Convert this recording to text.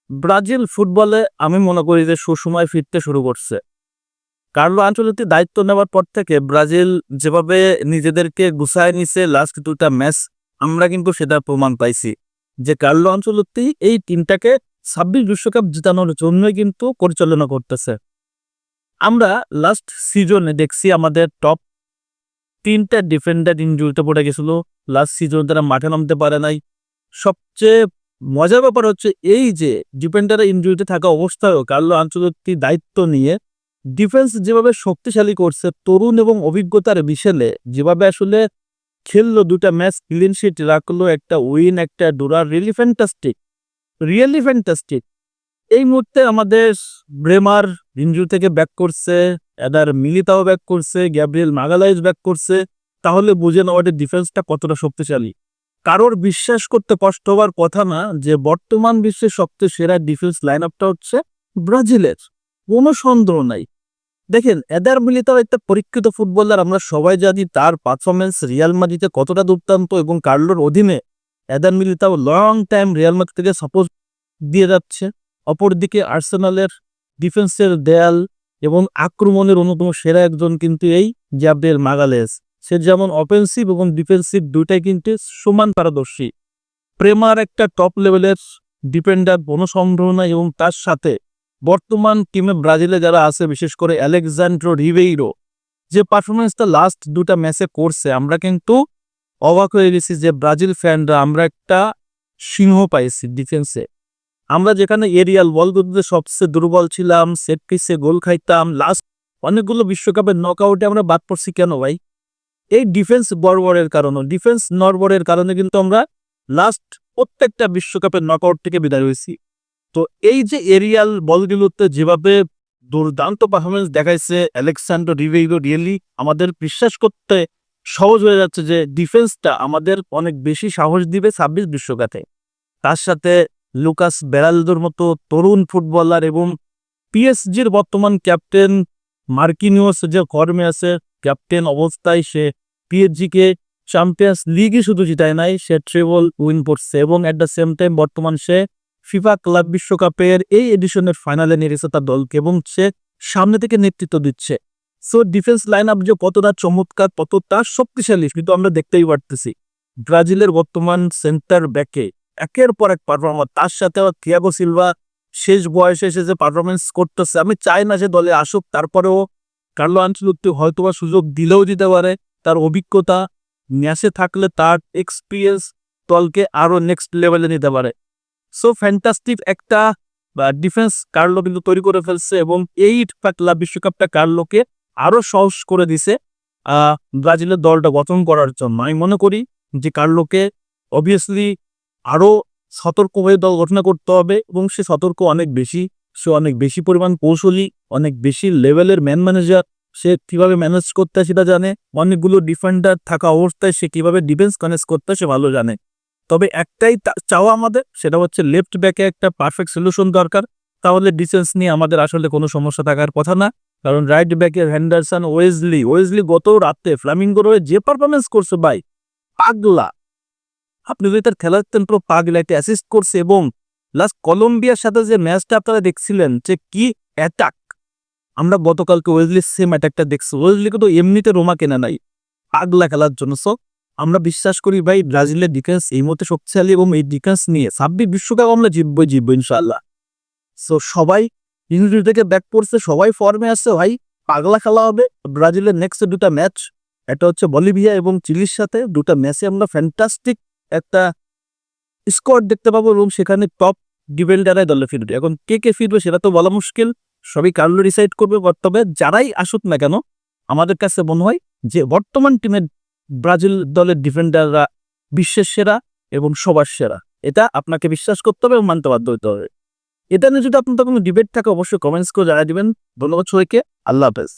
Brazil ফুটবলে আমি মনে করি যে সুসময় ফিরতে শুরু করছে। কার্লো আনচেলত্তি দায়িত্ব নেওয়ার পর থেকে ব্রাজিল যেভাবে নিজেদেরকে গুছায় নিছে লাস্ট ২টা ম্যাচ, আমরা কিন্তু সেটার প্রমাণ পাইছি যে কার্লো আনচেলত্তি এই টিমটাকে ২৬ বিশ্বকাপ জেতানোর জন্যই কিন্তু পরিচালনা করতেছে। আমরা লাস্ট সিজনে দেখছি আমাদের টপ ৩টা ডিফেন্ডার ইনজুরিতে পড়ে গেছিল। লাস্ট সিজনে তারা মাঠে নামতে পারে নাই। সবচেয়ে মজার ব্যাপার হচ্ছে এই যে ডিফেন্ডারের ইনজুরিতে থাকা অবস্থায়ও কার্লো আনচেলত্তি দায়িত্ব নিয়ে ডিফেন্স যেভাবে শক্তিশালী করছে, তরুণ এবং অভিজ্ঞতার বিশেলে যেভাবে আসলে খেললো, ২টা ম্যাচ ক্লিন শিট রাখলো, একটা উইন, একটা ড্র, রিয়েলি ফ্যান্টাস্টিক। এই মুহূর্তে আমাদের ব্রেমার ইনজুরি থেকে ব্যাক করছে, এদার মিলিতাও ব্যাক করছে, গ্যাব্রিয়েল মাগালাইজ ব্যাক করছে। তাহলে বুঝে নেওয়া ডিফেন্সটা কতটা শক্তিশালী। কারোর বিশ্বাস করতে কষ্ট হওয়ার কথা না যে বর্তমান বিশ্বের সবচেয়ে সেরা ডিফেন্স লাইন আপটা হচ্ছে ব্রাজিলের, কোনো সন্দেহ নাই। দেখেন, এদার মিলিতাও একটা পরীক্ষিত ফুটবলার, আমরা সবাই জানি তার পারফরমেন্স রিয়াল মাদ্রিদে কতটা দুর্দান্ত, এবং কার্লোর অধীনে either Militao long time Real Madrid থেকে সাপোর্ট দিয়ে যাচ্ছে। অপরদিকে আর্সেনালের ডিফেন্সের দেয়াল এবং আক্রমণের অন্যতম সেরা একজন কিন্তু এই গ্যাব্রিয়েল মাগালেস। সে যেমন অফেন্সিভ এবং ডিফেন্সিভ দুইটাই কিন্তু সমান পারদর্শী। প্রেমার একটা টপ লেভেলের ডিফেন্ডার, কোনো সন্দেহ নাই। এবং তার সাথে বর্তমান টিমে ব্রাজিলে যারা আছে, বিশেষ করে আলেকজান্দ্রো রিবেইরো, যে পারফরমেন্সটা লাস্ট 2টা ম্যাচে করছে, আমরা কিন্তু অবাক হয়ে গেছি যে ব্রাজিল ফ্যানরা আমরা একটা সিংহ পাইছি ডিফেন্সে। আমরা যেখানে এরিয়াল বলগুলোতে সবচেয়ে দুর্বল ছিলাম, সেট পিসে গোল খাইতাম, লাস্ট অনেকগুলো বিশ্বকাপের নকআউটে আমরা বাদ পড়ছি কেন ভাই? এই ডিফেন্স বর্বরের কারণে, ডিফেন্স নড়বড়ের কারণে কিন্তু আমরা লাস্ট প্রত্যেকটা বিশ্বকাপের নকআউট থেকে বিদায় হয়েছি। তো এই যে এরিয়াল বলগুলোতে যেভাবে দুর্দান্ত পারফরমেন্স দেখাইছে আলেকজান্দ্রো রিবেইরো, রিয়েলি আমাদের বিশ্বাস করতে সহজ হয়ে যাচ্ছে যে ডিফেন্সটা আমাদের অনেক বেশি সাহস দিবে ২৬ বিশ্বকাপে। তার সাথে লুকাস বেরালদোর মতো তরুণ ফুটবলার এবং পিএসজির বর্তমান ক্যাপ্টেন মার্কিনিওস যে ফর্মে আছে, ক্যাপ্টেন অবস্থায় সে পিএসজিকে চ্যাম্পিয়ন্স লিগই শুধু জিতায় নাই, সে ট্রেবল উইন করছে এবং অ্যাট দ্য সেম টাইম বর্তমান সে ফিফা ক্লাব বিশ্বকাপের এই এডিশনের ফাইনালে নিয়ে গেছে তার দলকে এবং সে সামনে থেকে নেতৃত্ব দিচ্ছে। সো ডিফেন্স লাইন আপ যে কতটা চমৎকার, কতটা শক্তিশালী কিন্তু আমরা দেখতেই পারতেছি। ব্রাজিলের বর্তমান সেন্টার ব্যাকে একের পর এক পারফরমার, তার সাথে থিয়াগো সিলভা শেষ বয়সে এসে যে পারফরমেন্স করতেছে, আমি চাই না যে দলে আসুক, তারপরেও কার্লো আনচেলত্তি হয়তোবা সুযোগ দিলেও দিতে পারে। তার অভিজ্ঞতা ম্যাচে থাকলে তার এক্সপিরিয়েন্স দলকে আরো নেক্সট লেভেলে নিতে পারে। সো ফ্যান্টাস্টিক একটা ডিফেন্স কার্লো কিন্তু তৈরি করে ফেলছে এবং এই ক্লাব বিশ্বকাপটা কার্লোকে আরো সহজ করে দিছে ব্রাজিলের দলটা গঠন করার জন্য। আমি মনে করি যে কার্লোকে অবভিয়াসলি আরো সতর্ক হয়ে দল গঠন করতে হবে এবং সে সতর্ক অনেক বেশি। সে অনেক বেশি পরিমাণ কৌশলী, অনেক বেশি লেভেলের ম্যানেজার। সে কিভাবে ম্যানেজ করতে সেটা জানে, অনেকগুলো ডিফেন্ডার থাকা অবস্থায় সে কিভাবে ডিফেন্স ম্যানেজ করতে সে ভালো জানে। তবে একটাই চাওয়া আমাদের, সেটা হচ্ছে লেফট ব্যাকে একটা পারফেক্ট সলিউশন দরকার, তাহলে ডিফেন্স নিয়ে আমাদের আসলে কোনো সমস্যা থাকার কথা না। কারণ রাইট ব্যাকে হেন্ডারসন, ওয়েজলি গত রাতে ফ্লামিঙ্গোর হয়ে যে পারফরমেন্স করছে ভাই, পাগলা। আপনি যদি তার খেলার পুরো পাগলা, একটা অ্যাসিস্ট করছে এবং লাস্ট কলম্বিয়ার সাথে যে ম্যাচটা আপনারা দেখছিলেন যে কি অ্যাটাক, আমরা গতকালকে ওয়েজলির সেম অ্যাটাকটা দেখছি। ওয়েজলিকে তো এমনিতে রোমা কেনা নাই পাগলা খেলার জন্য। সো আমরা বিশ্বাস করি ভাই ব্রাজিলের ডিফেন্স এই মুহূর্তে শক্তিশালী এবং এই ডিফেন্স নিয়ে ২৬ বিশ্বকাপ আমরা জিতবো ইনশাআল্লাহ। সো সবাই ইনজুরি থেকে ব্যাক করছে, সবাই ফর্মে আসছে ভাই, পাগলা খেলা হবে। ব্রাজিলের নেক্সট 2টা ম্যাচ, এটা হচ্ছে বলিভিয়া এবং চিলির সাথে, 2টা ম্যাচে আমরা ফ্যান্টাস্টিক একটা স্কোয়াড দেখতে পাবো এবং সেখানে টপ ডিফেন্ডাররাই দলে ফিরবে। এখন কে ফিরবে সেটা তো বলা মুশকিল, সবই কার্লো ডিসাইড করবে। তবে যারাই আসুক না কেন, আমাদের কাছে মনে হয় যে বর্তমান টিমের ব্রাজিল দলের ডিফেন্ডাররা বিশ্বের সেরা এবং সবার সেরা। এটা আপনাকে বিশ্বাস করতে হবে এবং মানতে বাধ্য হতে হবে। এটা নিয়ে যদি আপনার কোনো ডিবেট থাকে অবশ্যই কমেন্টস করে জানিয়ে দিবেন। ধন্যবাদ সবাইকে, আল্লাহ হাফেজ।